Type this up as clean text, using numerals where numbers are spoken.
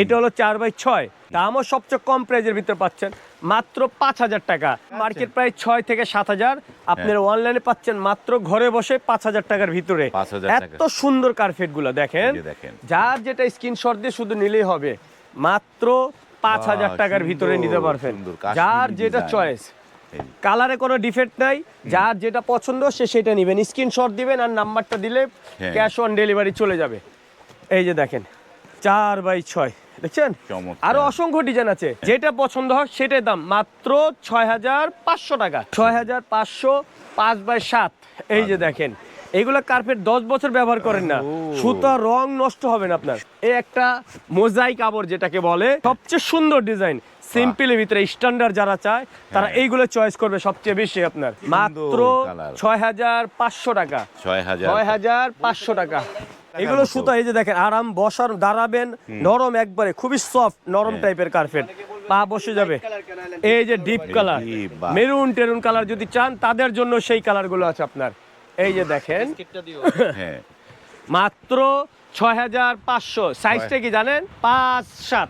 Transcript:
এটা হলো 4x6, দামও সবচেয়ে কম প্রাইজের ভিতরে পাচ্ছেন মাত্র 5,000 টাকা। মার্কেট প্রাইস 6 থেকে 7,000, আপনার অনলাইনে পাচ্ছেন মাত্র ঘরে বসে 5,000 টাকার ভিতরে। 5,000 টাকা। এত সুন্দর কার্পেট গুলো দেখেন, এই যে দেখেন। যার যেটা স্ক্রিনশট দিয়ে শুধু নিলেই হবে, মাত্র 5,000 টাকার ভিতরে নিতে পারবেন। সুন্দর, কাশ্মীরি যার যেটা ডিজাইন। চয়েস, কালারে কোনো ডিফেক্ট নাই, যার যেটা পছন্দ সে সেটা নেবেন, স্ক্রিনশট দিবেন আর নাম্বারটা দিলে হ্যাঁ। ক্যাশ অন ডেলিভারি চলে যাবে। এই যে দেখেন 4x6 দেখছেন, চমৎকার। আরো অসংখ্য ডিজাইন আছে, যেটা পছন্দ হয় সেটাই দাম মাত্র 6,500 টাকা। 6,500, 5x7। এই যে দেখেন, এইগুলা কার্পেট 10 বছর ব্যবহার করেন না, ও। সুতা রং নষ্ট হবে না আপনার। এই একটা মোজাইক কাপড় যেটাকে বলে, সবচেয়ে সুন্দর ডিজাইন, সিম্পলের ভিতরে স্ট্যান্ডার্ড যারা চায় তারা এইগুলো চয়েস করবে সবচেয়ে বেশি। আপনার মাত্র কালার। 6,500 টাকা। 6,000 6,500 টাকা। এগুলো সুতা, এই যে দেখেন, আরাম বসার, দাঁড়াবেন, নরম, একবারে খুবই সফট নরম টাইপের কার্পেট, পা বসে যাবে। এই যে ডিপ কালার, বাহ। মেরুন টেরুন কালার যদি চান তাদের জন্য সেই কালারগুলো আছে আপনার। এই যে দেখেন হ্যাঁ। মাত্র 6,500। সাইজটা কি জানেন? 5-7।